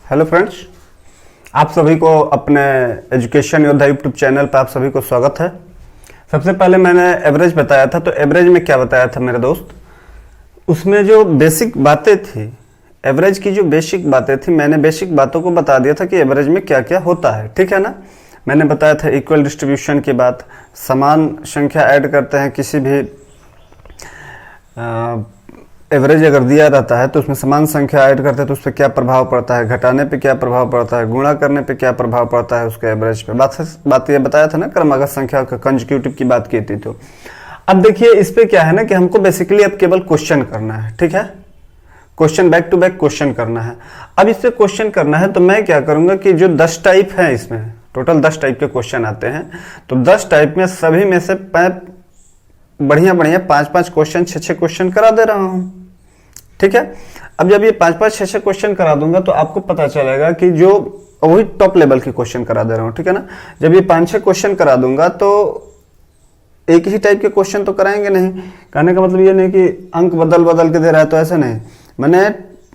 Hello friends, आप सभी को अपने एजुकेशन योद्धा यूट्यूब चैनल पर आप सभी को स्वागत है। सबसे पहले मैंने एवरेज बताया था, तो एवरेज में क्या बताया था मेरे दोस्त, उसमें जो बेसिक बातें थी, एवरेज की जो बेसिक बातें थी, मैंने बेसिक बातों को बता दिया था कि एवरेज में क्या क्या होता है। ठीक है ना। मैंने बताया था इक्वल डिस्ट्रीब्यूशन की बात, समान संख्या ऐड करते हैं किसी भी एवरेज अगर दिया रहता है तो उसमें समान संख्या ऐड करते हैं तो उस पर क्या प्रभाव पड़ता है, घटाने पे क्या प्रभाव पड़ता है, गुणा करने पे क्या प्रभाव पड़ता है उसके एवरेज पे। बात ये बताया था ना, क्रमागत संख्या का कंसेक्यूटिव की बात की थी। तो अब देखिए इस पे क्या है ना कि हमको बेसिकली अब केवल क्वेश्चन करना है। ठीक है, question back to back question करना है। अब इससे क्वेश्चन करना है तो मैं क्या करूंगा कि जो 10 टाइप है, इसमें टोटल 10 टाइप के क्वेश्चन आते हैं, तो 10 टाइप में सभी में से बढ़िया 5-5 क्वेश्चन 6-6 क्वेश्चन करा दे रहा हूं। ठीक है। अब जब ये 5-5 6-6 क्वेश्चन करा दूंगा तो आपको पता चलेगा कि जो वही टॉप लेवल के क्वेश्चन करा दे रहा हूं। ठीक है ना। जब ये 5-6 क्वेश्चन करा दूंगा तो एक ही टाइप के क्वेश्चन तो कराएंगे नहीं। कहने का मतलब ये नहीं कि अंक बदल बदल के दे रहा है, तो ऐसा नहीं। मैंने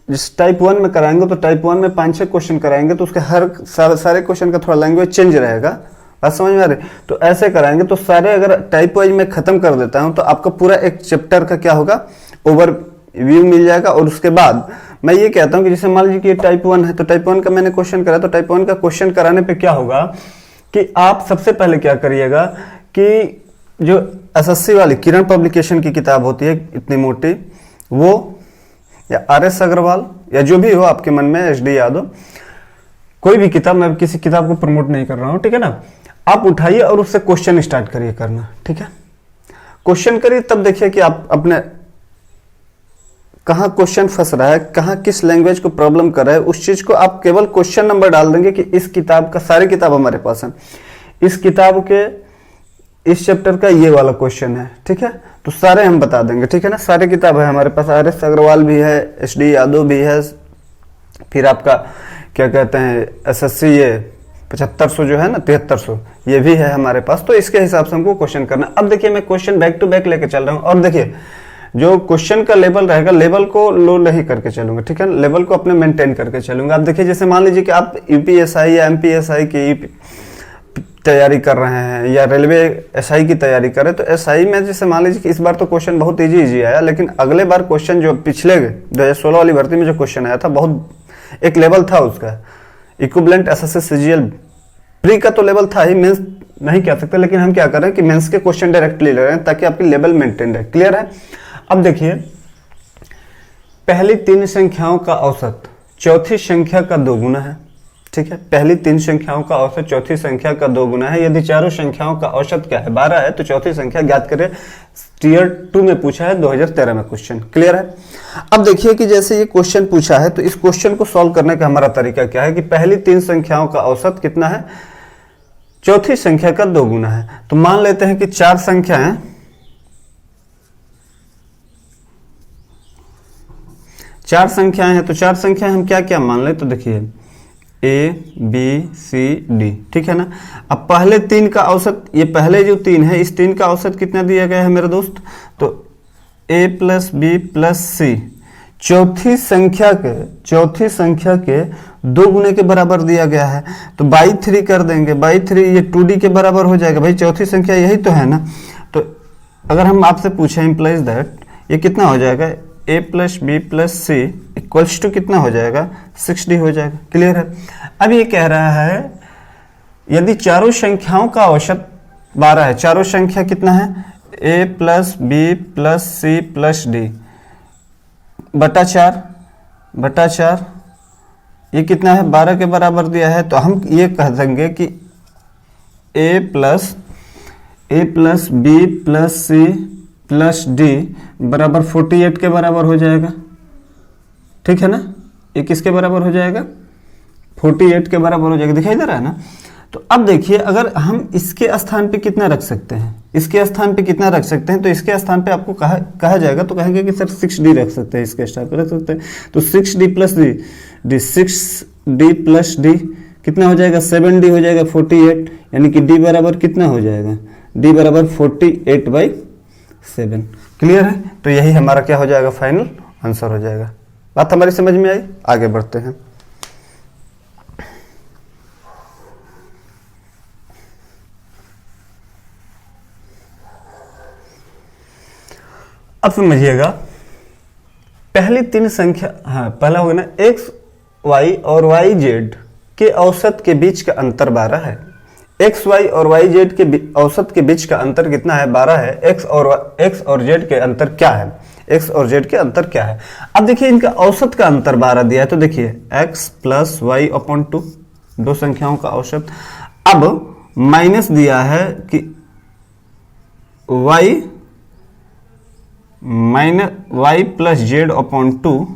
जिस टाइप 1 में कराएंगे तो टाइप 1 में 5-6 क्वेश्चन कराएंगे तो उसके हर सारे क्वेश्चन का थोड़ा लैंग्वेज चेंज रहेगा। बात समझ में आ रही। तो ऐसे कराएंगे तो सारे अगर टाइप वाइज में खत्म कर देता हूं तो आपका पूरा एक चैप्टर का क्या होगा, ओवर व्यू मिल जाएगा। और उसके बाद मैं ये कहता हूं कि जैसे मान लीजिए कि टाइप 1 है तो टाइप 1 का मैंने क्वेश्चन करा, तो टाइप 1 का क्वेश्चन कराने पे क्या होगा कि आप सबसे पहले क्या करिएगा कि जो एसएससी वाली किरण पब्लिकेशन की किताब होती है इतनी मोटी, वो या आर.एस. अग्रवाल या जो भी हो आपके मन में, एच.डी. यादव, कोई भी किताब, मैं किसी किताब को प्रमोट नहीं कर रहा हूं। ठीक है ना। आप उठाइए और उससे क्वेश्चन स्टार्ट करिए करना। ठीक है, क्वेश्चन करिए, तब देखिए कि आप अपने कहां क्वेश्चन फंस रहा है, कहां किस लैंग्वेज को प्रॉब्लम कर रहा है, उस चीज को आप केवल क्वेश्चन नंबर डाल देंगे कि इस किताब का, सारी किताब हमारे पास है, इस किताब के इस चैप्टर का ये वाला क्वेश्चन है। ठीक है, तो सारे हम बता देंगे। ठीक है ना। सारे किताब है हमारे पास, आर.एस. अग्रवाल भी है, एच.डी. यादव भी है, फिर आपका क्या कहते हैं एसएससी ये 7500 जो है ना, 7300, ये भी है हमारे पास। तो इसके हिसाब से हमको क्वेश्चन करना। अब देखिए मैं क्वेश्चन बैक टू बैक लेके चल रहा हूं, और देखिए जो क्वेश्चन का लेवल रहेगा, लेवल को लो नहीं करके चलूंगा। ठीक है, लेवल को अपने मेंटेन करके चलूंगा। अब देखिए जैसे मान लीजिए कि आप यूपीएसआई या एमपीएसआई की तैयारी कर रहे हैं या रेलवे एसआई की तैयारी कर रहे हैं, तो एसआई में जैसे मान लीजिए कि इस बार तो क्वेश्चन बहुत इजी आया, लेकिन अगले बार क्वेश्चन जो पिछले 2016 वाली भर्ती में जो क्वेश्चन आया था, बहुत एक लेवल था उसका, इक्विवेलेंट एसएससी सीजीएल प्री का तो लेवल था ही, मेंस नहीं कह सकते, लेकिन हम क्या कर रहे हैं कि मेंस के क्वेश्चन डायरेक्टली ले रहे हैं ताकि आपकी लेवल मेंटेन रहे। क्लियर है। अब देखिए पहली 3 संख्याओं का औसत चौथी संख्या का 2 गुना है। ठीक है, पहली 3 संख्याओं का औसत चौथी संख्या का 2 गुना है। यदि चारों संख्याओं का औसत क्या है, 12 है, तो चौथी संख्या ज्ञात करें। टियर 2 में पूछा है, 2013 में क्वेश्चन। क्लियर है। अब देखिए कि जैसे ये क्वेश्चन पूछा है तो इस क्वेश्चन को सॉल्व करने का हमारा तरीका क्या है कि पहली 3 संख्याओं का औसत कितना है, चौथी संख्या का 2 गुना है। तो मान लेते हैं कि 4 संख्याएं, 4 संख्याएं हैं, तो 4 संख्याएं हम क्या क्या मान ले, तो देखिए ए बी सी डी। ठीक है ना। अब पहले 3 का औसत, ये पहले जो 3 है, इस 3 का औसत कितना दिया गया है मेरे दोस्त, तो ए प्लस बी प्लस सी चौथी संख्या के 2 गुने के बराबर दिया गया है। तो बाई 3 कर देंगे, बाई 3 ये 2D के बराबर हो जाएगा। भाई चौथी संख्या यही तो है ना। तो अगर हम आपसे पूछें इम्प्लाइज दैट, ये कितना हो जाएगा, A plus B plus C equals to कितना हो जाएगा, 6D हो जाएगा। क्लियर है। अब ये कह रहा है यदि चारों संख्याओं का औसत 12 है, चारों संख्या कितना है, A plus B plus C plus D बटा 4, ये कितना है, 12 के बराबर दिया है। तो हम ये कह देंगे कि A plus B plus C plus D बराबर 48 के बराबर हो जाएगा। ठीक है ना। ये किसके बराबर हो जाएगा, 48 के बराबर हो जाएगा। दिखाई दे रहा है ना। तो अब देखिए अगर हम इसके स्थान पे कितना रख सकते हैं, इसके स्थान पे कितना रख सकते हैं, तो इसके स्थान पे आपको कहा जाएगा, तो कहेंगे कि सर 6D रख सकते हैं, इसके स्थान पे रख सकते हैं। तो 6D plus D 6D plus D कितना हो जाएगा, 7D हो जाएगा, 48, यानी कि D बराबर कितना हो जाएगा, D बराबर 48/7। क्लियर है। तो यही हमारा क्या हो जाएगा, फाइनल आंसर हो जाएगा। बात हमारी समझ में आई। आगे बढ़ते हैं। अब समझिएगा, पहली तीन संख्या, हाँ पहला होगा ना, एक्स वाई और वाई जेड के औसत के बीच का अंतर 12 है। एक्स वाई और वाई जेड के औसत के बीच का अंतर कितना है? 12 है। एक्स और जेड के अंतर क्या है? एक्स और जेड के अंतर क्या है? अब देखिए इनका औसत का अंतर 12 दिया है, तो देखिए एक्स प्लस वाई अपॉन 2, दो संख्याओं का औसत। अब माइनस दिया है कि y minus y plus z upon 2,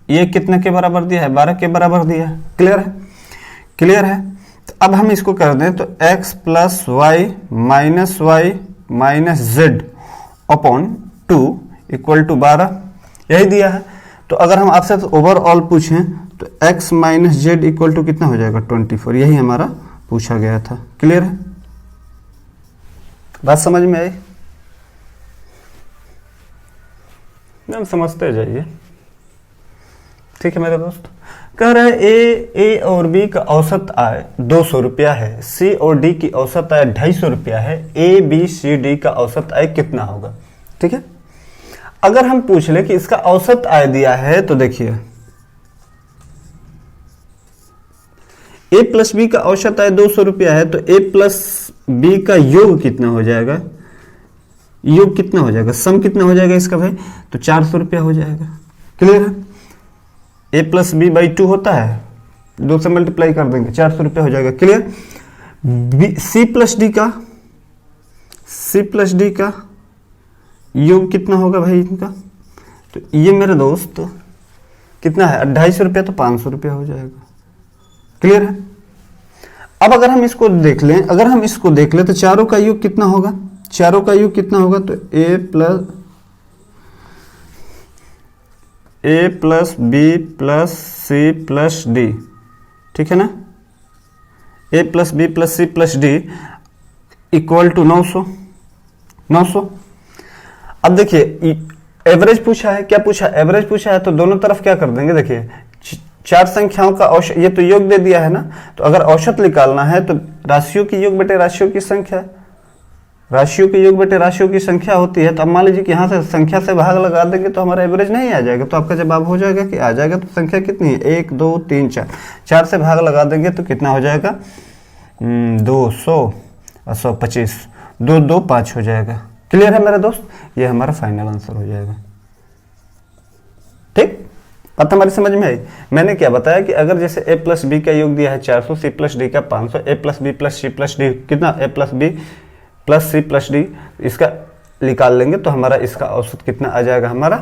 ये कितने के बराबर दिया है? 12 के बराबर दिया है। क्लियर है? क्लियर है? तो अब हम इसको कर दें तो x plus y minus z upon 2 equal to 12, यही दिया है। तो अगर हम आपसे ओवरऑल पूछें तो x minus z equal to कितना हो जाएगा? 24, यही हमारा पूछा गया था। क्लियर है? बात समझ में आई? मैम समझते जाइए। ठीक है मेरे दोस्त। कह रहा है ए और बी का औसत आय 200 रुपया है, सी और डी की औसत आय 250 रुपया है, ए बी सी डी का औसत आय कितना होगा? ठीक है, अगर हम पूछ ले कि इसका औसत आय दिया है तो देखिए ए प्लस बी का औसत आय 200 रुपया है, तो ए प्लस बी का योग कितना हो जाएगा? योग कितना हो जाएगा? सम कितना हो जाएगा इसका भाई? तो 400 रुपया हो जाएगा। क्लियर है? ए प्लस बी बाई 2 होता है, 2 से मल्टीप्लाई कर देंगे, 400 रुपया हो जाएगा। क्लियर? सी प्लस डी का योग कितना होगा भाई इनका? तो ये मेरे दोस्त कितना है? 250 रुपया, तो 500 रुपया हो जाएगा। क्लियर है? अब अगर हम इसको देख लें, तो चारों का योग कितना होगा? चारों का योग कितना होगा? तो A plus B plus C plus D, ठीक है ना? A plus B plus C plus D equal to 900। अब देखिए एवरेज पूछा है, क्या पूछा? एवरेज पूछा है, तो दोनों तरफ क्या कर देंगे? देखिए चार संख्याओं का औसत, ये तो योग दे दिया है ना, तो अगर औसत निकालना है तो राशियों की योग बटे राशियों की संख्या, राशियों के योग बटे राशियों की संख्या होती है। तो अब मान लीजिए कि यहाँ से संख्या से भाग लगा देंगे तो हमारा एवरेज नहीं आ जाएगा, तो आपका जवाब हो जाएगा कि आ जाएगा। तो संख्या कितनी है? 1 2 3 4, 4 से भाग लगा देंगे तो कितना हो जाएगा? 200 और 125, 2 2 5 हो जाएगा। क्लियर है मेरे दोस्त? ये हमारा फाइनल आंसर हो जाएगा। ठीक, बात हमारी समझ में आई? मैंने क्या बताया कि अगर जैसे ए प्लस बी का योग दिया है 400, सी प्लस डी का 500, A plus B plus C plus D कितना? A plus B plus C plus D, इसका निकाल लेंगे तो हमारा इसका औसत कितना आ जाएगा? हमारा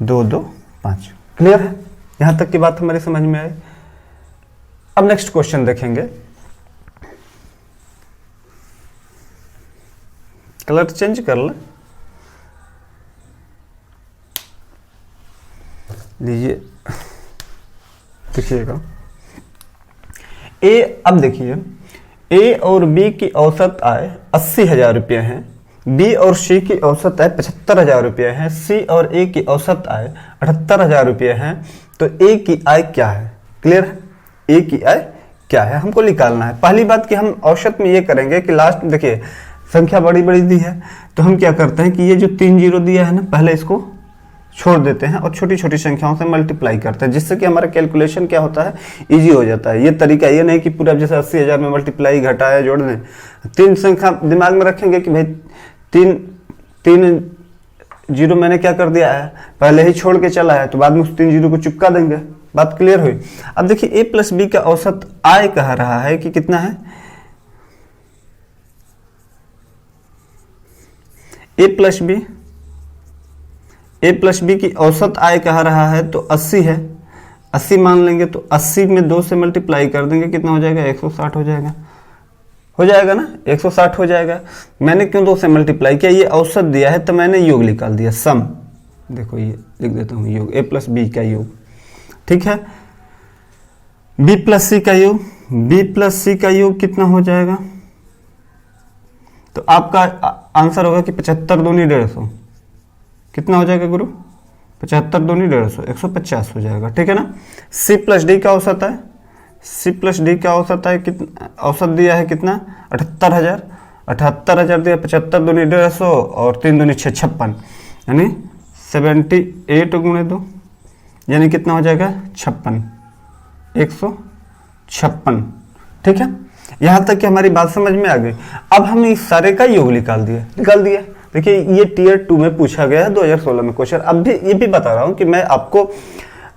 2 2 5। क्लियर है? यहां तक की बात हमारी समझ में आई। अब नेक्स्ट क्वेश्चन देखेंगे। कलर चेंज कर ले लीजिए, देखिएगा ए। अब देखिए ए और बी की औसत आय 80,000 रुपये है, बी और सी की औसत आय 75,000 रुपये है, सी और ए की औसत आय 78,000 रुपये है। तो ए की आय क्या है? क्लियर है? ए की आय क्या है हमको निकालना है। पहली बात कि हम औसत में ये करेंगे कि लास्ट में देखिए संख्या बड़ी बड़ी दी है, तो हम क्या करते हैं कि ये जो 3 जीरो दिया है ना, पहले इसको छोड़ देते हैं और छोटी छोटी संख्याओं से मल्टीप्लाई करते हैं, जिससे कि हमारा कैलकुलेशन क्या होता है? इजी हो जाता है। ये तरीका ये नहीं कि पूरा जैसे 80,000 में मल्टीप्लाई घटाया जोड़ दें। 3 संख्या दिमाग में रखेंगे कि भाई 3 जीरो मैंने क्या कर दिया है, पहले ही छोड़ के चला है, तो बाद में उस 3 जीरो को चिपका देंगे। बात क्लियर हुई? अब देखिए ए प्लस बी का औसत आय कह रहा है कि कितना है? ए प्लस बी की औसत आय कह रहा है तो 80 है, 80 मान लेंगे, तो 80 में 2 से मल्टीप्लाई कर देंगे, कितना हो जाएगा? 160 हो जाएगा। हो जाएगा ना? 160 हो जाएगा। मैंने क्यों 2 से मल्टीप्लाई किया? ये औसत दिया है तो मैंने योग निकाल दिया, सम। देखो ये लिख देता हूं, योग, ए प्लस बी का योग, ठीक है? बी प्लस सी का योग, बी प्लस सी का योग कितना हो जाएगा? तो आपका आंसर होगा कि 75 दूनी 150, कितना हो जाएगा गुरु? 75 दूनी 150, 150 हो जाएगा। ठीक है ना? सी प्लस डी का औसत है, सी प्लस डी का औसत है कितना? औसत दिया है कितना? 78,000 दिया, 75 दूनी 150 और 3 दूनी 56, यानी 78 गुणे 2 यानी कितना हो जाएगा 56, 156। ठीक है, यहां तक कि हमारी बात समझ में आ गई। अब हम इस सारे का योग निकाल दिया। देखिए ये टीयर 2 में पूछा गया है 2016 में क्वेश्चन। अब भी ये भी बता रहा हूं कि मैं आपको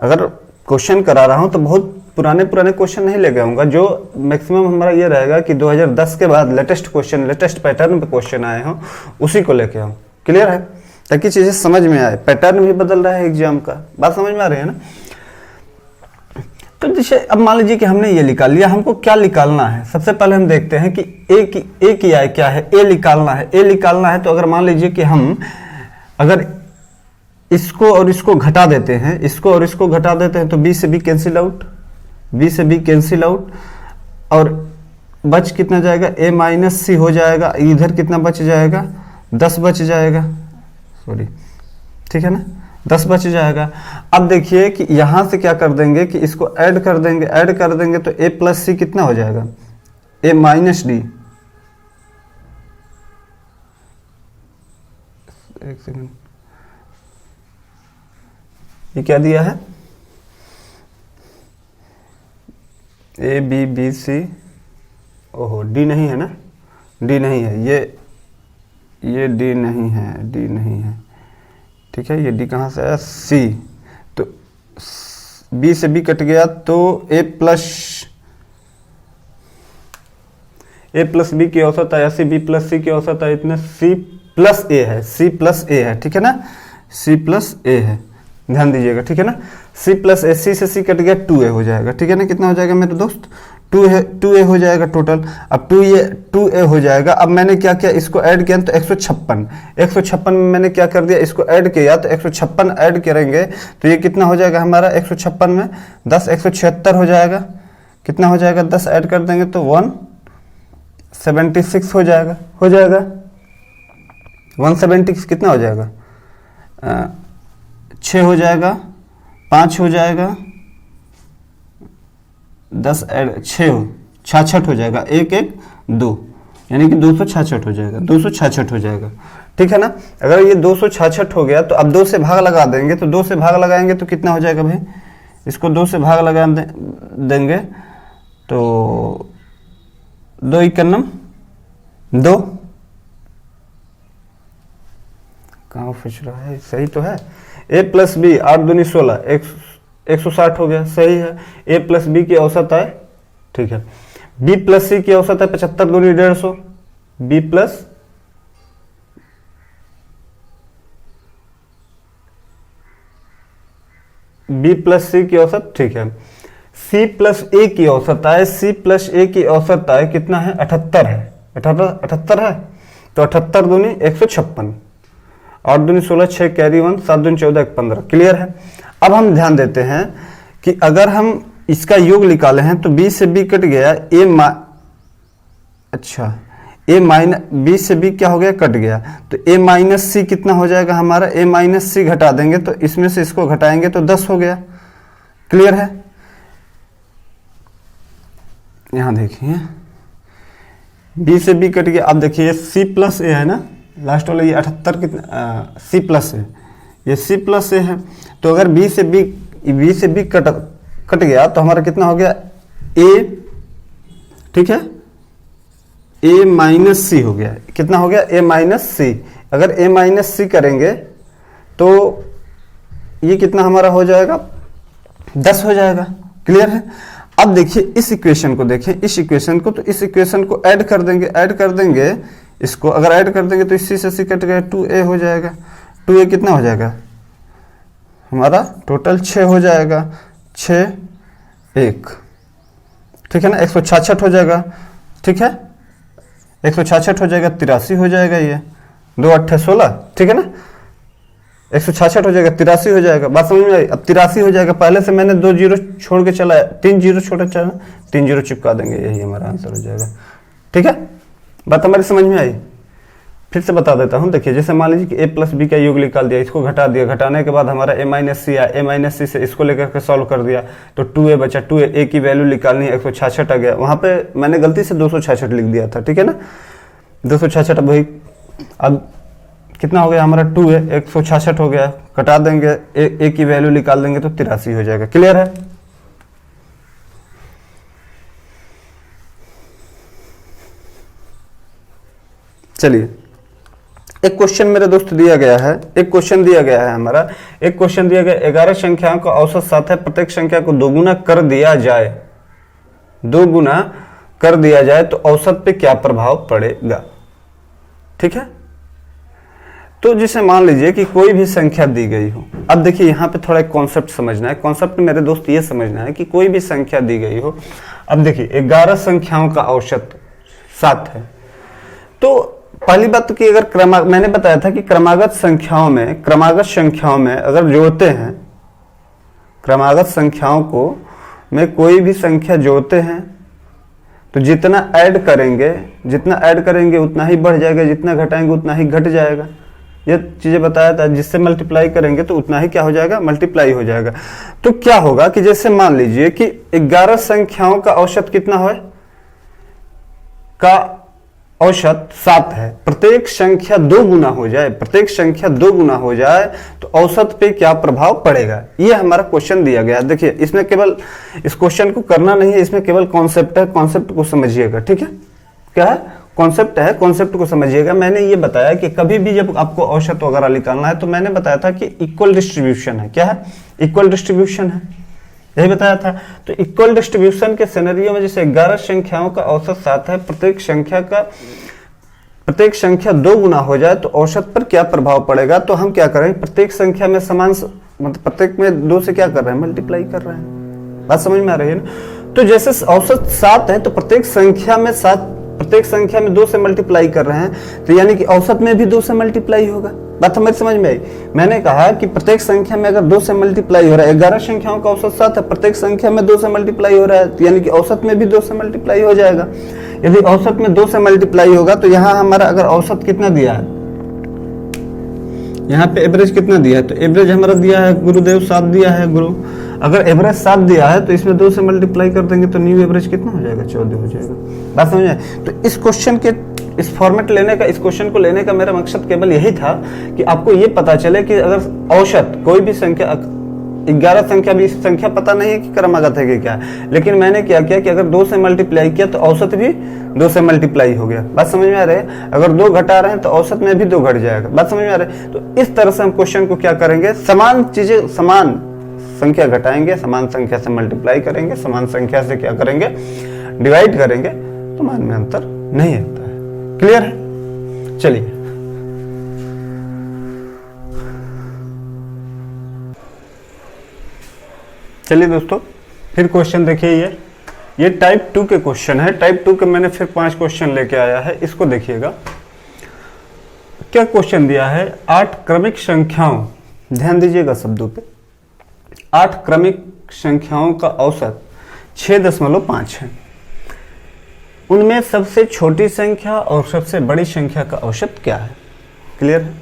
अगर क्वेश्चन करा रहा हूं तो बहुत पुराने क्वेश्चन नहीं लेके आऊंगा। जो मैक्सिमम हमारा ये रहेगा कि 2010 के बाद लेटेस्ट क्वेश्चन, लेटेस्ट पैटर्न पे क्वेश्चन आए हों, उसी को लेके आऊं। क्लियर है, ताकि चीजें समझ में आए। पैटर्न भी बदल रहा है एग्जाम का, बात समझ में आ रही है ना। तो जैसे अब मान लीजिए कि हमने ये निकाल लिया, हमको क्या निकालना है। सबसे पहले हम देखते हैं कि ए की आय क्या है। ए निकालना है। तो अगर मान लीजिए कि हम अगर इसको और इसको घटा देते हैं, तो बी से बी कैंसिल आउट, और बच कितना जाएगा, ए माइनस सी हो जाएगा। इधर कितना बच जाएगा, 10 बच जाएगा, सॉरी, ठीक है ना, 10 बच जाएगा। अब देखिए कि यहां से क्या कर देंगे कि इसको ऐड कर देंगे तो ए प्लस सी कितना हो जाएगा, ए माइनस डी। एक सेकंड, ये क्या दिया है, ए बी बी सी, ओहो डी नहीं है ना, डी नहीं है, ये डी नहीं है, ठीक है। ये डी कहाँ से आया, सी। तो बी से बी कट गया तो ए प्लस बी की औसत आया, सी बी प्लस सी की औसत आया, इतने सी प्लस ए है, ठीक है ना, सी प्लस ए है, ध्यान दीजिएगा, ठीक है ना। सी प्लस ए, सी से सी कट गया, 2a हो जाएगा, ठीक है ना। कितना हो जाएगा मेरे दोस्त, 2a हो जाएगा टोटल। अब 2a हो जाएगा। अब मैंने क्या किया, इसको ऐड किया तो 156 में मैंने क्या कर दिया, इसको ऐड किया तो 156 ऐड करेंगे तो ये कितना हो जाएगा हमारा, 156 में 10 176 हो जाएगा। कितना हो जाएगा, 10 ऐड कर देंगे तो 176 हो जाएगा 176 कितना हो जाएगा, 6 हो जाएगा, 5 हो जाएगा, 10 ऐड 6 66 हो जाएगा, 1 1 2 यानी कि 266 हो जाएगा, ठीक है ना। अगर ये 266 हो गया तो अब 2 से भाग लगा देंगे, तो 2 से भाग लगाएंगे तो कितना हो जाएगा भाई, इसको 2 से भाग लगा देंगे तो 2 1 2, कहाँ फंस रहा है, सही तो है। ए प्लस बी 8 दूनी 16, 160 हो गया, सही है। ए प्लस बी की औसत है, ठीक है। बी प्लस सी की औसत है 75 दूनी 150, बी प्लस सी की औसत, ठीक है। सी प्लस ए की औसत आए, कितना है, 78 है, 78 है। तो 78 दूनी 156, 8 दूनी 16, 6 कैरी 1, 7 दूनी 14, 15। क्लियर है। अब हम ध्यान देते हैं कि अगर हम इसका योग निकाले हैं तो बी से बी कट गया, बी से बी क्या हो गया, कट गया, तो ए माइनस सी कितना हो जाएगा हमारा, ए माइनस सी घटा देंगे तो इसमें से इसको घटाएंगे तो 10 हो गया। क्लियर है। यहां देखिए बी से बी कट गया। अब देखिए सी प्लस ए है ना, लास्ट वाला ये 78 कितना, सी प्लस है, ये सी प्लस ए है। तो अगर बी से बी कट गया तो हमारा कितना हो गया, ए, ठीक है, ए माइनस सी हो गया। कितना हो गया, ए माइनस सी। अगर ए माइनस सी करेंगे तो ये कितना हमारा हो जाएगा, 10 हो जाएगा। क्लियर है। अब देखिए इस इक्वेशन को देखें, इस इक्वेशन को ऐड कर देंगे इसको अगर ऐड कर देंगे तो इसी से सी कट गया, 2a हो जाएगा। 2a कितना हो जाएगा हमारा, टोटल 6 हो जाएगा, 6 1, ठीक है ना। 166 हो जाएगा, ठीक है, 166 हो जाएगा, 83 हो जाएगा, ये 2 8 16, ठीक है ना। 166 हो जाएगा, 83 हो जाएगा। बात समझ में आई। अब 83 हो जाएगा, पहले से मैंने 2 जीरो छोड़ के चला, 3 जीरो छोड़ा चला, 3 जीरो चिपका देंगे, यही हमारा आंसर हो जाएगा। ठीक है, बात हमारी समझ में आई। फिर से बता देता हूं, देखिए जैसे मान लीजिए कि a प्लस बी का योग निकाल दिया, इसको घटा दिया, घटाने के बाद हमारा a माइनस सी आया, a माइनस सी से इसको लेकर के सॉल्व कर दिया तो 2a बचा, 2a की वैल्यू निकालनी है, 166 आ गया। वहां पे मैंने गलती से 266 लिख दिया था, ठीक है ना, 266। अब कितना हो गया हमारा 2 है, 166 हो गया, कटा देंगे, ए की वैल्यू निकाल देंगे तो 83 हो जाएगा। क्लियर है? चलिए एक क्वेश्चन मेरे दोस्त दिया गया है, एक क्वेश्चन दिया गया है हमारा, एक क्वेश्चन दिया गया 11 संख्याओं का औसत 7 है, प्रत्येक संख्या को दोगुना कर दिया जाए, दोगुना कर दिया जाए तो औसत पे क्या प्रभाव पड़ेगा। ठीक है, तो जैसे मान लीजिए कि कोई भी संख्या दी गई हो। अब देखिए यहाँ पे थोड़ा एक कॉन्सेप्ट समझना है, कॉन्सेप्ट मेरे दोस्त ये समझना है कि कोई भी संख्या दी गई हो। अब देखिए 11 संख्याओं का औसत 7 है, तो पहली बात तो कि अगर मैंने बताया था कि क्रमागत संख्याओं में अगर जोड़ते हैं, क्रमागत संख्याओं को में कोई भी संख्या जोड़ते हैं तो जितना ऐड करेंगे उतना ही बढ़ जाएगा, जितना घटाएंगे उतना ही घट जाएगा। ये चीजें बताया था, जिससे मल्टीप्लाई करेंगे तो उतना ही क्या हो जाएगा, मल्टीप्लाई हो जाएगा। तो क्या होगा कि जैसे मान लीजिए कि 11 संख्याओं का औसत कितना है, का औसत 7 है, प्रत्येक संख्या 2 गुना हो जाए, प्रत्येक संख्या 2 गुना हो जाए तो औसत पे क्या प्रभाव पड़ेगा, ये हमारा क्वेश्चन दिया गया। देखिए इसमें केवल इस क्वेश्चन को करना नहीं है, इसमें केवल कॉन्सेप्ट है, कॉन्सेप्ट को समझिएगा। ठीक है, क्या है, कॉन्सेप्ट है, कॉन्सेप्ट को समझिएगा। मैंने ये बताया कि कभी भी जब आपको औसत वगैरह निकालना है तो मैंने बताया था कि इक्वल डिस्ट्रीब्यूशन है। क्या है, इक्वल डिस्ट्रीब्यूशन है, यही बताया था। तो इक्वल डिस्ट्रीब्यूशन के सिनेरियो में जैसे 11 संख्याओं का औसत 7 है, प्रत्येक संख्या 2 गुना हो जाए तो औसत पर क्या प्रभाव पड़ेगा। तो हम क्या करें, प्रत्येक संख्या में समान, मतलब प्रत्येक में 2 से क्या कर रहे हैं, मल्टीप्लाई कर रहे हैं। बात समझ में आ रही है ना। तो जैसे औसत 7 है तो प्रत्येक संख्या में 2 से मल्टीप्लाई कर रहे हैं, तो यानी कि औसत में भी 2 से मल्टीप्लाई होगा। बात हमें समझ में आई। मैंने कहा कि प्रत्येक संख्या में अगर 2 से मल्टीप्लाई हो रहा है, 11 संख्याओं का औसत 7 है, प्रत्येक संख्या में 2 से मल्टीप्लाई हो रहा है, तो यानी कि औसत में भी 2 से मल्टीप्लाई हो जाएगा। यदि औसत में 2 से मल्टीप्लाई होगा तो यहाँ हमारा अगर औसत कितना दिया है, यहाँ पे एवरेज कितना दिया है, तो एवरेज हमारा दिया है गुरुदेव 7 दिया है गुरु। अगर एवरेज 7 दिया है तो इसमें 2 से मल्टीप्लाई कर देंगे तो न्यू एवरेज कितना हो जाएगा, 14 हो जाएगा। बात समझ आए। तो इस क्वेश्चन के इस फॉर्मेट लेने का, इस क्वेश्चन को लेने का मेरा मकसद केवल यही था कि आपको ये पता चले कि अगर औसत कोई भी संख्या, 11 संख्या भी संख्या पता नहीं है कि क्रमागत है कि क्या, लेकिन मैंने क्या किया कि अगर 2 से मल्टीप्लाई किया तो औसत भी 2 से मल्टीप्लाई हो गया। बात समझ में आ रही है। अगर 2 घटा रहे हैं तो औसत में भी 2 घट जाएगा। बात समझ में आ रही है। तो इस तरह से हम क्वेश्चन को क्या करेंगे, समान चीजें, समान संख्या घटाएंगे, समान संख्या से मल्टीप्लाई करेंगे, समान संख्या से क्या करेंगे, डिवाइड करेंगे, तो मान में अंतर नहीं आता है। क्लियर है। चलिए दोस्तों, फिर क्वेश्चन देखिए, ये टाइप 2 के क्वेश्चन है। टाइप 2 के मैंने फिर 5 क्वेश्चन लेके आया है, इसको देखिएगा। क्या क्वेश्चन दिया है, 8 क्रमिक संख्याओं, ध्यान दीजिएगा शब्दों पे, 8 क्रमिक संख्याओं का औसत 6.5 है। उनमें सबसे छोटी संख्या और सबसे बड़ी संख्या का औसत क्या है। क्लियर है।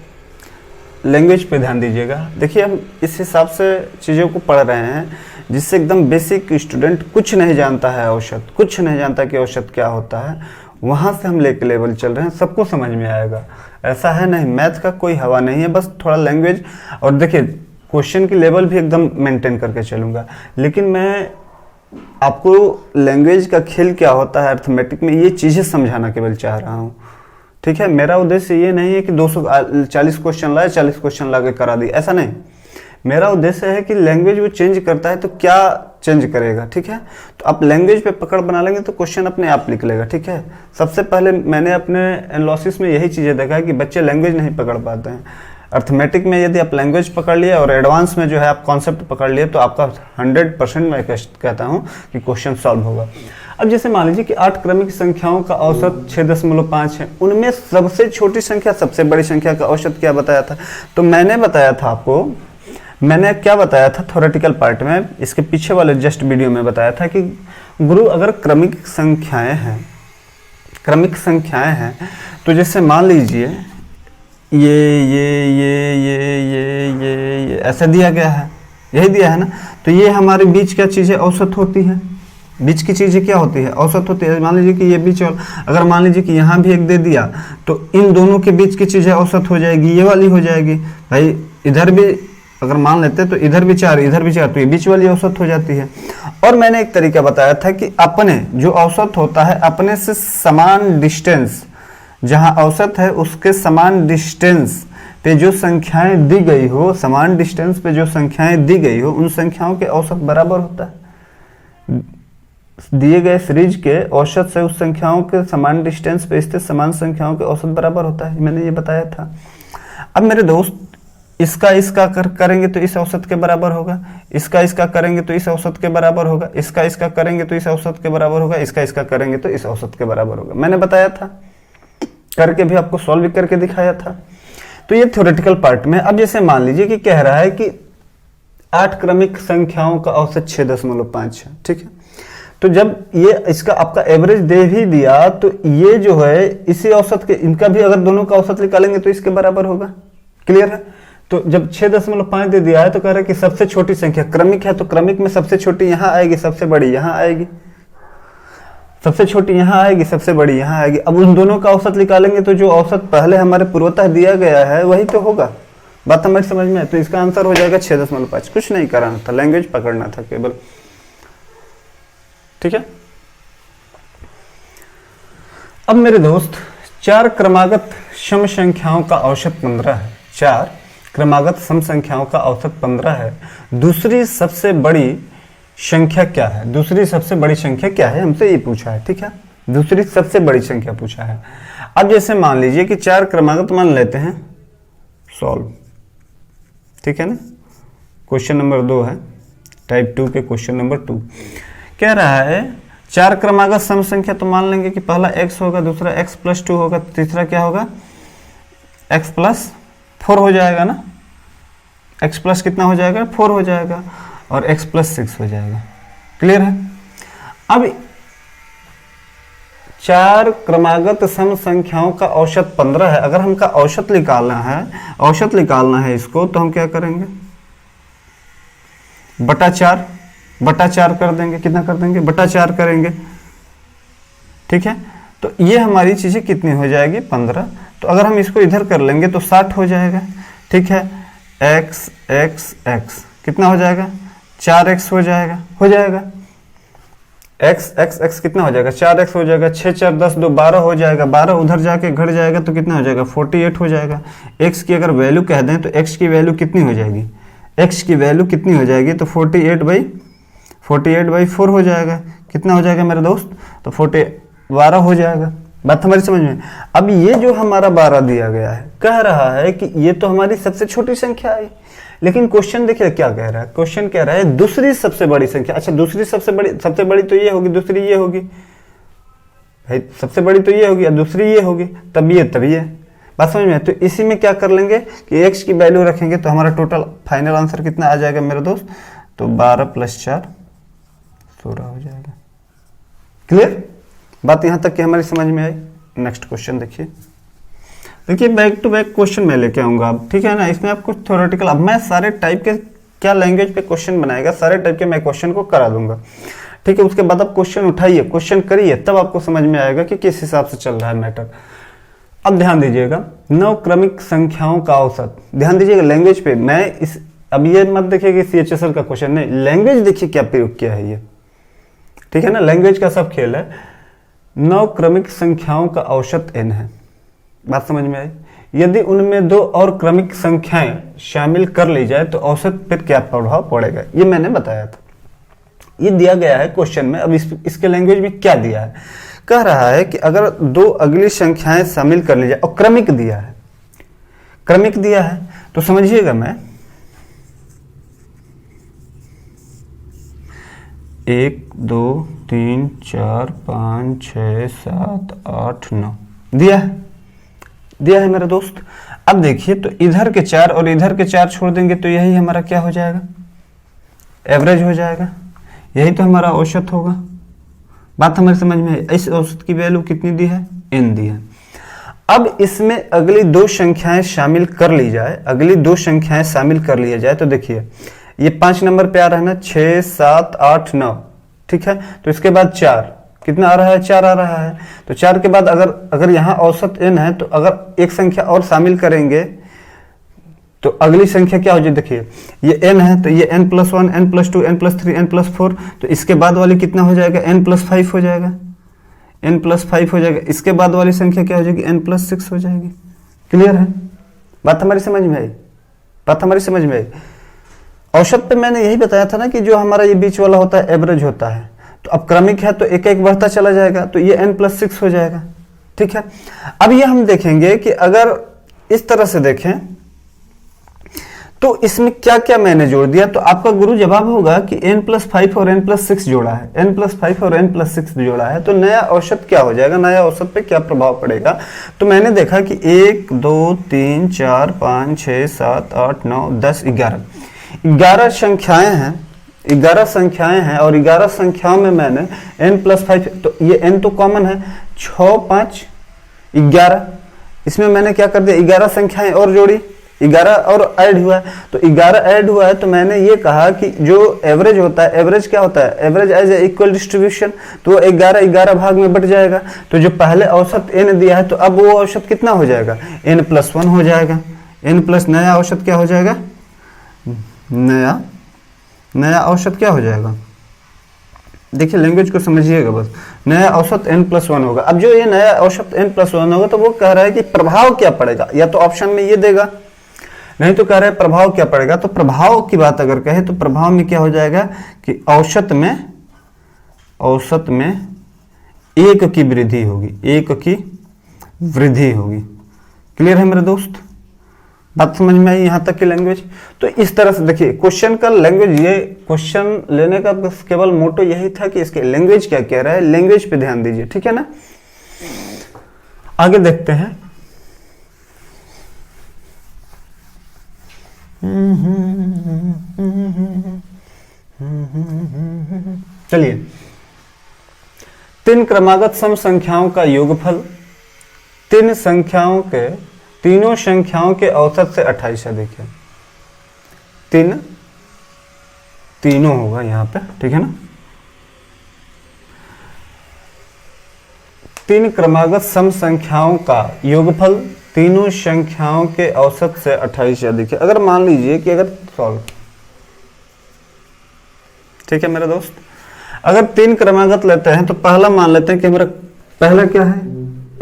लैंग्वेज पे ध्यान दीजिएगा। देखिए हम इस हिसाब से चीज़ों को पढ़ रहे हैं जिससे एकदम बेसिक स्टूडेंट कुछ नहीं जानता है, औसत कुछ नहीं जानता कि औसत क्या होता है, वहाँ से हम लेके लेवल चल रहे हैं, सबको समझ में आएगा। ऐसा है नहीं, मैथ का कोई हवा नहीं है, बस थोड़ा लैंग्वेज। और देखिए क्वेश्चन की लेवल भी एकदम मेंटेन करके चलूँगा, लेकिन मैं आपको लैंग्वेज का खेल क्या होता है अर्थमेटिक में, ये चीज़ें समझाना केवल चाह रहा हूँ। ठीक है, मेरा उद्देश्य ये नहीं है कि 240 क्वेश्चन लाए, 40 क्वेश्चन ला के करा दिए, ऐसा नहीं। मेरा उद्देश्य है कि लैंग्वेज वो चेंज करता है तो क्या चेंज करेगा। ठीक है, तो आप लैंग्वेज पे पकड़ बना लेंगे तो क्वेश्चन अपने आप निकलेगा। ठीक है, सबसे पहले मैंने अपने एनालिसिस में यही चीज़ें देखा है कि बच्चे लैंग्वेज नहीं पकड़ पाते हैं। अर्थमेटिक में यदि आप लैंग्वेज पकड़ लिए और एडवांस में जो है आप कॉन्सेप्ट पकड़ लिए तो आपका 100% मैं कहता हूँ कि क्वेश्चन सॉल्व होगा। अब जैसे मान लीजिए कि 8 क्रमिक संख्याओं का औसत 6.5 है, उनमें सबसे छोटी संख्या सबसे बड़ी संख्या का औसत क्या बताया था। तो मैंने बताया था आपको, मैंने क्या बताया था थ्योरेटिकल पार्ट में, इसके पीछे वाले जस्ट वीडियो में बताया था कि गुरु अगर क्रमिक संख्याएं हैं तो जैसे मान लीजिए ये ऐसा दिया गया है, यही दिया है ना, तो ये हमारे बीच क्या चीज़ें औसत होती है। बीच की चीजें क्या होती है, औसत होती है। मान लीजिए कि ये बीच वाला, अगर मान लीजिए कि यहाँ भी एक दे दिया तो इन दोनों के बीच की चीजें औसत हो जाएगी, ये वाली हो जाएगी भाई। इधर भी अगर मान लेते तो इधर भी 4 इधर भी 4, तो ये बीच वाली औसत हो जाती है। और मैंने एक तरीका बताया था कि अपने जो औसत होता है, अपने से समान डिस्टेंस, जहां औसत है उसके समान डिस्टेंस पे जो संख्याएं दी गई हो, समान डिस्टेंस पे जो संख्याएं दी गई हो, उन संख्याओं के औसत बराबर होता है। दिए गए सीरीज के औसत से उस संख्याओं के समान डिस्टेंस पे स्थित समान संख्याओं के औसत बराबर होता है, मैंने ये बताया था। अब मेरे दोस्त, इसका करेंगे तो इस औसत के बराबर होगा, इसका करेंगे तो इस औसत के बराबर होगा, इसका करेंगे तो इस औसत के बराबर होगा, इसका करेंगे तो इस औसत के बराबर होगा। मैंने बताया था, करके भी आपको सॉल्व करके दिखाया था। तो ये थ्योरेटिकल पार्ट में। अब जैसे मान लीजिए कि कह रहा है कि 8 क्रमिक संख्याओं का औसत 6.5 है, ठीक है। तो जब ये इसका आपका एवरेज दे भी दिया तो ये जो है इसी औसत के, इनका भी अगर दोनों का औसत निकालेंगे तो इसके बराबर होगा। क्लियर है? तो जब 6.5 दे दिया है तो कह रहा है कि सबसे छोटी संख्या क्रमिक है, तो क्रमिक में सबसे छोटी यहां आएगी, सबसे बड़ी यहां आएगी, सबसे छोटी यहां आएगी, सबसे बड़ी यहां आएगी। अब उन दोनों का औसत निकालेंगे तो जो औसत पहले हमारे पूर्वतः दिया गया है वही तो होगा। बात हमारी समझ में है? तो इसका आंसर हो जाएगा 6.5। कुछ नहीं कराना था, लैंग्वेज पकड़ना था केवल, ठीक है। अब मेरे दोस्त, 4 क्रमागत सम संख्याओं का औसत 15 है। 4 क्रमागत सम संख्याओं का औसत 15 है। दूसरी सबसे बड़ी संख्या क्या है? दूसरी सबसे बड़ी संख्या क्या है, हमसे ये पूछा है, ठीक है। दूसरी सबसे बड़ी संख्या पूछा है। अब जैसे मान लीजिए कि 4 क्रमागत मान लेते हैं, सॉल्व, ठीक है ना। क्वेश्चन नंबर 2 है, टाइप 2 के क्वेश्चन नंबर 2 कह रहा है 4 क्रमागत सम संख्या, तो मान लेंगे कि पहला x होगा, दूसरा x + 2 होगा, तीसरा क्या होगा, x + 4 हो जाएगा ना। x प्लस कितना हो जाएगा, 4 हो जाएगा, और x + 6 हो जाएगा। क्लियर है? अब 4 क्रमागत सम संख्याओं का औसत 15 है। अगर हमका औसत निकालना है इसको, तो हम क्या करेंगे, बटा 4 कर देंगे। कितना कर देंगे, बटा 4 करेंगे, ठीक है। तो ये हमारी चीजें कितनी हो जाएगी, 15। तो अगर हम इसको इधर कर लेंगे तो 60 हो जाएगा, ठीक है। x कितना हो जाएगा, 4x हो जाएगा x कितना हो जाएगा, 4x हो जाएगा। 6 4 10 2 12 हो जाएगा, 12 उधर जाके घट जाएगा तो कितना हो जाएगा, 48 हो जाएगा। x की अगर वैल्यू कह दें तो x की वैल्यू कितनी हो जाएगी, x की वैल्यू कितनी हो जाएगी, तो 48/4 हो जाएगा। कितना हो जाएगा मेरे दोस्त, तो 12 हो जाएगा। बात हमारी समझ में? अब ये जो हमारा 12 दिया गया है, कह रहा है कि ये तो हमारी सबसे छोटी संख्या है, लेकिन क्वेश्चन देखिए क्या कह रहा है। क्वेश्चन कह रहा है दूसरी सबसे बड़ी संख्या। अच्छा, दूसरी सबसे बड़ी तो ये होगी, दूसरी ये होगी भाई, सबसे बड़ी तो ये होगी और दूसरी ये होगी, तब ये। बात समझ में? तो इसी में क्या कर लेंगे कि x की वैल्यू रखेंगे, तो हमारा टोटल फाइनल आंसर कितना आ जाएगा मेरे दोस्त, तो 12 + 4 16 हो जाएगा। क्लियर? बात यहां तक कि हमारी समझ में आई। नेक्स्ट क्वेश्चन देखिए बैक टू बैक क्वेश्चन मैं लेके आऊंगा अब, ठीक है ना। इसमें आपको थ्योरेटिकल, अब मैं सारे टाइप के, क्या लैंग्वेज पे क्वेश्चन बनाएगा, सारे टाइप के मैं क्वेश्चन को करा दूंगा, ठीक है। उसके बाद आप क्वेश्चन उठाइए, क्वेश्चन करिए, तब आपको समझ में आएगा कि किस हिसाब से चल रहा है मैटर। अब ध्यान दीजिएगा, 9 क्रमिक संख्याओं का औसत। ध्यान दीजिएगा लैंग्वेज पे, मैं इस, अब ये मत देखिए कि CHSL का क्वेश्चन, नहीं, लैंग्वेज देखिए क्या प्रयोग किया है ये, ठीक है ना। लैंग्वेज का सब खेल है। 9 क्रमिक संख्याओं का औसत n है। बात समझ में आई? यदि उनमें 2 और क्रमिक संख्याएं शामिल कर ली जाए तो औसत पर क्या प्रभाव पड़ेगा, ये मैंने बताया था। ये दिया गया है क्वेश्चन में। अब इसके लैंग्वेज में क्या दिया है, कह रहा है कि अगर 2 अगली संख्याएं शामिल कर ली जाए, और क्रमिक दिया है, तो समझिएगा, मैं 1 2 3 4 5 6 7 8 9 दिया है मेरे दोस्त। अब देखिए, तो इधर के 4 और इधर के 4 छोड़ देंगे तो यही हमारा क्या हो जाएगा, एवरेज हो जाएगा। यही तो हमारा औसत होगा। बात हमारी समझ में है? इस औसत की वैल्यू कितनी दी है, n दी है। अब इसमें अगली 2 संख्याएं शामिल कर ली जाए, तो देखिए ये 5 नंबर पे आ रहा है ना, 6 7 8 9, ठीक है। तो इसके बाद 4 कितना आ रहा है, 4 आ रहा है। तो 4 के बाद अगर यहाँ औसत n है तो अगर एक संख्या और शामिल करेंगे तो अगली संख्या क्या हो जाए, देखिए ये n है तो ये n+1 n+2 n+3 n+4, तो इसके बाद वाली कितना हो जाएगा, n+5 हो जाएगा, n+5 हो जाएगा। इसके बाद वाली संख्या क्या हो जाएगी, n+6 हो जाएगी। क्लियर है, बात हमारी समझ में आई, बात हमारी समझ में आई। औसत पे मैंने यही बताया था ना कि जो हमारा ये बीच वाला होता है एवरेज होता है, तो अब क्रमिक है तो एक एक बढ़ता चला जाएगा, तो ये n+6 हो जाएगा। ठीक है, अब ये हम देखेंगे कि अगर इस तरह से देखें तो इसमें क्या क्या मैंने जोड़ दिया, तो आपका गुरु जवाब होगा कि n+5 और n+6 जोड़ा है, n+5 और n+6 जोड़ा है, तो नया औसत क्या हो जाएगा, नया औसत पे क्या प्रभाव पड़ेगा। तो मैंने देखा कि 1 2 3 4 5 6 7 8 9 10 11 संख्याएं हैं, 11 संख्याएं हैं, और 11 संख्याओं में मैंने n+5, तो ये n तो कॉमन है, 6 5 11, इसमें मैंने क्या कर दिया, 11 संख्याएं और जोड़ी, 11 और ऐड हुआ है, तो 11 ऐड हुआ है, तो मैंने ये कहा कि जो एवरेज होता है, एवरेज क्या होता है, average as a equal distribution, तो 11 भाग में बट जाएगा। तो जो पहले औसत n दिया है तो अब वो औसत कितना हो जाएगा, n+1 हो जाएगा, नया औसत क्या हो जाएगा, नया औसत क्या हो जाएगा, देखिए लैंग्वेज को समझिएगा बस, नया औसत n+1 होगा। अब जो ये नया औसत n+1 होगा तो वो कह रहा है कि प्रभाव क्या पड़ेगा, या तो ऑप्शन में ये देगा, नहीं तो कह रहा है प्रभाव क्या पड़ेगा। तो प्रभाव की बात अगर कहे तो प्रभाव में क्या हो जाएगा कि औसत में 1 की वृद्धि होगी, 1 की वृद्धि होगी। क्लियर है मेरे दोस्त, बात समझ में आई यहाँ तक की लैंग्वेज। तो इस तरह से देखिए क्वेश्चन का लैंग्वेज, ये क्वेश्चन लेने का बस केवल मोटो यही था कि इसके लैंग्वेज क्या कह रहा है, लैंग्वेज पे ध्यान दीजिए, ठीक है ना। आगे देखते हैं, चलिए 3 क्रमागत सम संख्याओं का योगफल तीनों संख्याओं के औसत से 28 अधिक है। तीनों होगा यहाँ पे, ठीक है ना। 3 क्रमागत सम संख्याओं का योगफल तीनों संख्याओं के औसत से 28 से अधिक है। अगर मान लीजिए कि अगर सॉल्व, ठीक है मेरे दोस्त, अगर 3 क्रमागत लेते हैं तो पहला मान लेते हैं कि हमारा पहला क्या है,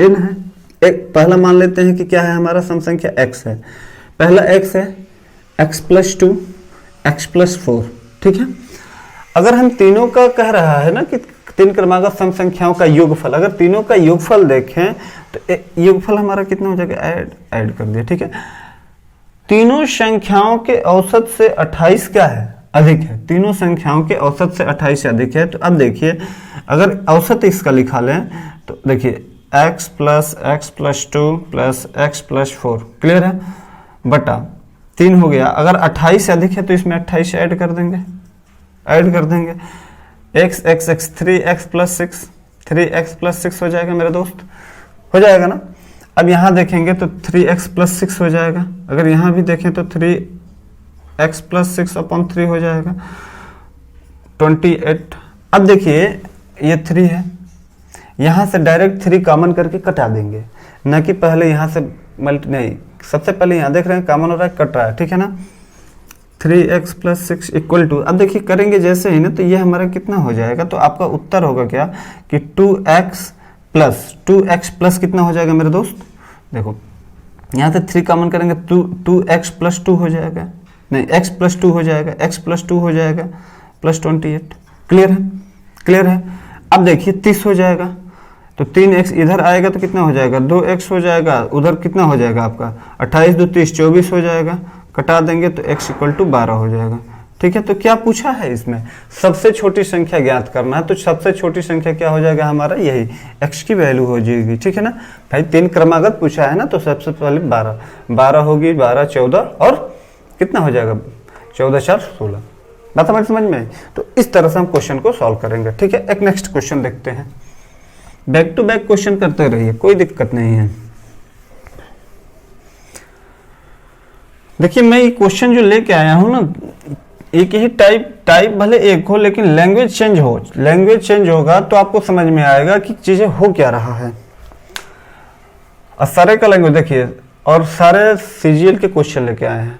n है, एक पहला मान लेते हैं कि क्या है, हमारा सम संख्या x है, पहला x है, x+2 x+4, ठीक है। अगर हम तीनों का कह रहा है ना कि 3 क्रमागत सम संख्याओं का योगफल, अगर तीनों का योगफल देखें तो योगफल हमारा कितना हो जाएगा, ऐड कर दिया, ठीक है। तीनों संख्याओं के औसत से 28 क्या है, अधिक है, तीनों संख्याओं के औसत से 28 से अधिक है। तो अब देखिए अगर औसत इसका लिखा लें तो देखिए x + x+2 + x+4, क्लियर है, बटा 3 हो गया। अगर 28 से अधिक है तो इसमें 28 ऐड कर देंगे, x 3x+6, 3x+6 हो जाएगा मेरे दोस्त, हो जाएगा ना। अब यहाँ देखेंगे तो 3x+6 हो जाएगा, अगर यहाँ भी देखें तो 3x+6/3 हो जाएगा, 28। अब देखिए ये 3 है, यहाँ से डायरेक्ट 3 कॉमन करके कटा देंगे, ना कि पहले यहाँ से नहीं, सबसे पहले यहाँ देख रहे हैं कॉमन हो रहा है, कट रहा है, ठीक है ना। 3x+6 = अब देखिए करेंगे जैसे ही ना तो ये हमारा कितना हो जाएगा, तो आपका उत्तर होगा क्या कि 2x कितना हो जाएगा मेरे दोस्त, देखो यहाँ से 3 कॉमन करेंगे, 2x+2 हो जाएगा, नहीं x+2 हो जाएगा, x+2 हो जाएगा +28। क्लियर है। अब देखिए 30 हो जाएगा, तो 3x इधर आएगा तो कितना हो जाएगा, 2x हो जाएगा, उधर कितना हो जाएगा आपका 28 2 30 24 हो जाएगा, कटा देंगे तो x = 12 हो जाएगा, ठीक है। तो क्या पूछा है इसमें, सबसे छोटी संख्या ज्ञात करना है, तो सबसे छोटी संख्या क्या हो जाएगा हमारा, यही x की वैल्यू हो जाएगी, ठीक है ना भाई। 3 क्रमागत पूछा है ना, तो सबसे पहले 12 होगी, 12 14 और कितना हो जाएगा 14 4 16, बात हमारी समझ में आई। तो इस तरह से हम क्वेश्चन को सॉल्व करेंगे, ठीक है। एक नेक्स्ट क्वेश्चन देखते हैं, बैक टू बैक क्वेश्चन करते रहिए, कोई दिक्कत नहीं है। देखिए मैं ये क्वेश्चन जो लेके आया हूं ना, एक ही टाइप भले एक हो, लेकिन लैंग्वेज चेंज हो, लैंग्वेज चेंज होगा तो आपको समझ में आएगा कि चीजें हो क्या रहा है। और सारे का लैंग्वेज देखिए, और सारे सीजीएल के क्वेश्चन लेके आए हैं,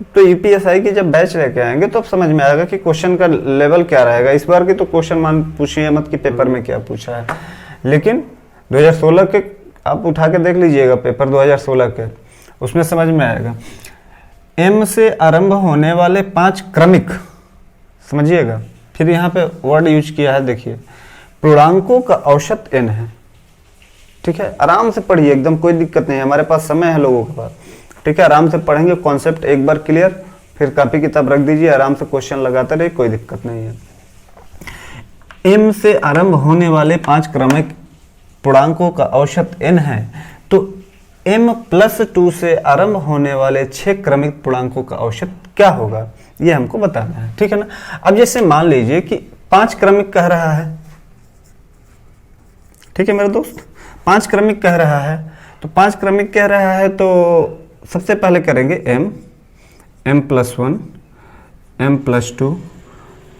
तो यूपीएसआई की जब बैच लेके आएंगे तो अब समझ में आएगा कि क्वेश्चन का लेवल क्या रहेगा। इस बार की तो क्वेश्चन मान पूछिए मत कि पेपर में क्या पूछा है, लेकिन 2016 के आप उठा के देख लीजिएगा पेपर 2016 के, उसमें समझ में आएगा। एम से आरंभ होने वाले 5 क्रमिक, समझिएगा, फिर यहाँ पे वर्ड यूज किया है, देखिए पूर्णांकों का औसत n है। ठीक है, आराम से पढ़िए, एकदम कोई दिक्कत नहीं है, हमारे पास समय है लोगों के पास। ठीक है, आराम से पढ़ेंगे, कॉन्सेप्ट एक बार क्लियर, फिर कॉपी किताब रख दीजिए, आराम से क्वेश्चन लगाते रहिए, कोई दिक्कत नहीं है। m से आरंभ होने वाले 5 क्रमिक पूर्णांकों का औसत n है, तो m+2 से आरंभ होने वाले 6 क्रमिक पूर्णांकों का औसत क्या होगा, ये हमको बताना है। ठीक है ना। अब जैसे मान लीजिए कि 5 क्रमिक कह रहा है, ठीक है मेरे दोस्त, 5 क्रमिक कह रहा है, तो 5 क्रमिक कह रहा है तो सबसे पहले करेंगे m+1, m+2,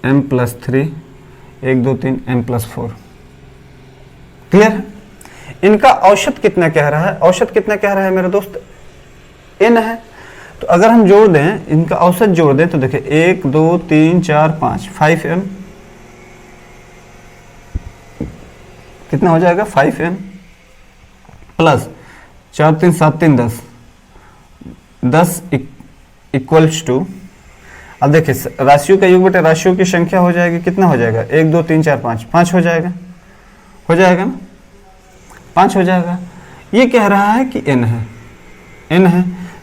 m+3, 1 2 3 m+4। Clear है। इनका औसत कितना कह रहा है, औसत कितना कह रहा है मेरे दोस्त, n है। तो अगर हम जोड़ दें, इनका औसत जोड़ दें तो देखिए 1 2 3 4 5 5m, कितना हो जाएगा 5m प्लस 4 3 7 3 10, 10 इक्वल्स टू, अब देखिए राशियों का योग बटे राशियों की संख्या हो जाएगी, कितना हो जाएगा 1 2 3 4 5, 5 हो जाएगा ना, 5 हो जाएगा। ये कह रहा है कि n है,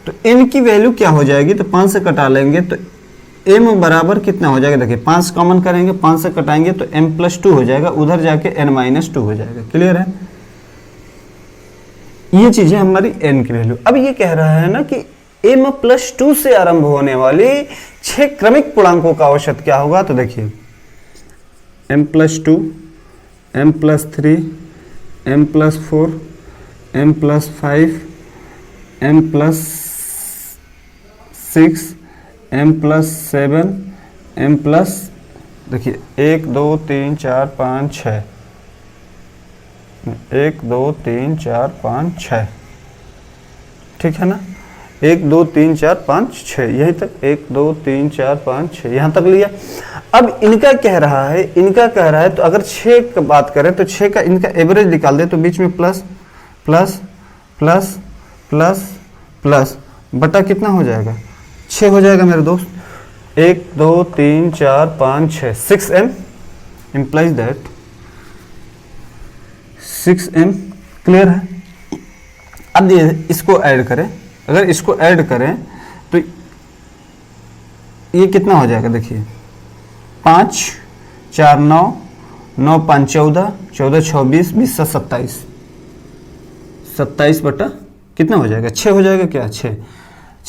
तो n की वैल्यू क्या हो जाएगी, तो 5 से कटा लेंगे तो m बराबर कितना हो जाएगा, देखिए 5 कॉमन करेंगे, 5 से कटाएंगे तो m+2 हो जाएगा, उधर जाके n-2 हो जाएगा। क्लियर है, ये चीजें हमारी n की वैल्यू। अब ये कह रहा है ना कि m+2 से आरंभ होने वाली 6 क्रमिक पूर्णांकों का औसत क्या होगा, तो देखिए m+2, m+3, m+4, m+5, m+6, m+7, देखिए 1 2 3 4 5 6, 1 2 3 4 5 6, ठीक है ना, 1 2 3 4 5 6, यहीं तक 1 2 3 4 5 6, यहाँ तक लिया। अब इनका कह रहा है, तो अगर 6 की बात करें तो 6 का इनका एवरेज निकाल दे, तो बीच में plus plus plus plus plus बटा कितना हो जाएगा, 6 हो जाएगा मेरे दोस्त। 1 2 3 4 5 6, 6m implies that 6m। Clear है। अब ये इसको ऐड करें, अगर इसको ऐड करें तो ये कितना हो जाएगा, देखिए 5 4 9, 9 5 14, 14 26, 20 27, 27 बटा कितना हो जाएगा, 6 हो जाएगा, क्या 6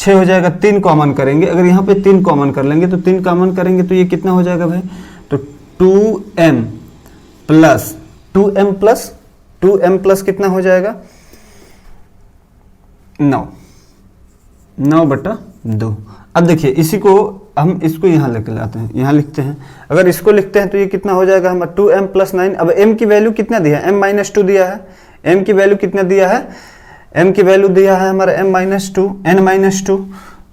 हो जाएगा। 3 कॉमन करेंगे, अगर यहाँ पे 3 कॉमन कर लेंगे तो 3 कॉमन करेंगे तो ये कितना हो जाएगा भाई, तो 2m प्लस कितना हो जाएगा, 9 बटा 2। अब देखिए इसी को हम इसको यहाँ लेके लाते हैं, यहाँ लिखते हैं, अगर इसको लिखते हैं तो ये कितना हो जाएगा हमारा 2m + 9। अब m की वैल्यू कितना दिया है, m-2 दिया है, m की वैल्यू कितना दिया है, m की वैल्यू दिया है हमारा m-2, n-2,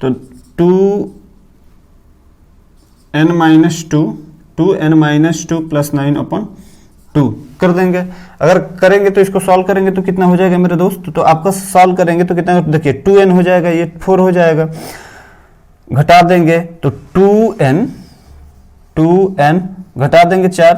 तो 2n-2 + 9/2 कर देंगे। अगर करेंगे तो इसको सॉल्व करेंगे तो कितना हो जाएगा मेरे दोस्त, तो आपका सॉल्व करेंगे तो कितना, देखिए 2n हो जाएगा, ये 4 हो जाएगा, घटा देंगे तो 2n घटा देंगे 4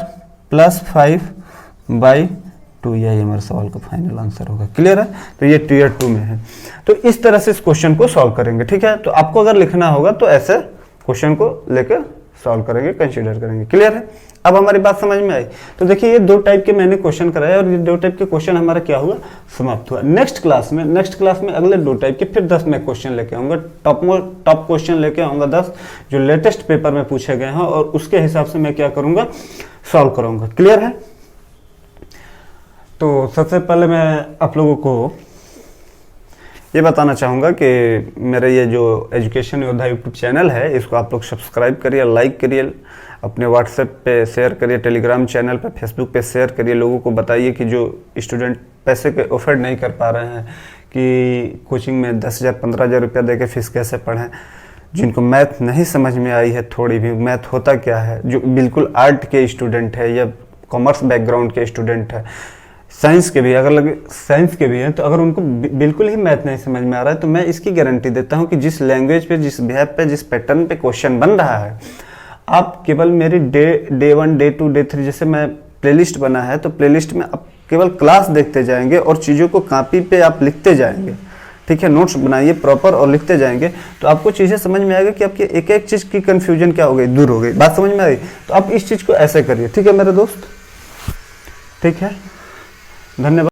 + 5/2, यही हमारे सवाल का फाइनल आंसर होगा। क्लियर है, तो ये टियर 2 में है। तो इस तरह से इस क्वेश्चन को सॉल्व करेंगे। ठीक है, तो आपको अगर लिखना होगा तो ऐसे क्वेश्चन को लेकर सॉल्व करेंगे, कंसीडर करेंगे। क्लियर है, अब हमारी बात समझ में आई। तो देखिए ये 2 टाइप के मैंने क्वेश्चन कराए और ये 2 टाइप के क्वेश्चन हमारा क्या हुआ, समाप्त हुआ। नेक्स्ट क्लास में अगले 2 टाइप के फिर 10 मैं क्वेश्चन लेके आऊंगा, टॉप क्वेश्चन लेके आऊंगा 10 जो लेटेस्ट पेपर में पूछे गए हैं, और उसके हिसाब से मैं क्या करूंगा, सॉल्व करूंगा। क्लियर है। तो सबसे पहले मैं आप लोगों को ये बताना चाहूँगा कि मेरा ये जो एजुकेशन योद्धा यूट्यूब चैनल है, इसको आप लोग सब्सक्राइब करिए, लाइक करिए, अपने व्हाट्सएप पे शेयर करिए, टेलीग्राम चैनल पे, फेसबुक पे शेयर करिए। लोगों को बताइए कि जो स्टूडेंट पैसे के अफोर्ड नहीं कर पा रहे हैं कि कोचिंग में 10,000 15,000 रुपया दे के फीस कैसे पढ़ें, जिनको मैथ नहीं समझ में आई है, थोड़ी भी मैथ होता क्या है, जो बिल्कुल आर्ट के स्टूडेंट है या कॉमर्स बैकग्राउंड के स्टूडेंट है, साइंस के भी, अगर लगे साइंस के भी हैं, तो अगर उनको बिल्कुल ही मैथ नहीं समझ में आ रहा है, तो मैं इसकी गारंटी देता हूं कि जिस लैंग्वेज पे, जिस वेब पे, जिस पैटर्न पे क्वेश्चन बन रहा है, आप केवल मेरी डे 1 डे 2 डे 3 जैसे मैं प्लेलिस्ट बना है, तो प्लेलिस्ट में आप केवल क्लास देखते जाएंगे और चीज़ों को कॉपी पे आप लिखते जाएंगे, ठीक है, नोट्स बनाइए प्रॉपर और लिखते जाएंगे, तो आपको चीज़ें समझ में आएगा कि आपकी एक एक चीज़ की कन्फ्यूजन क्या हो गई, दूर हो गई। बात समझ में आई? तो आप इस चीज़ को ऐसे करिए, ठीक है मेरे दोस्त, ठीक है, धन्यवाद।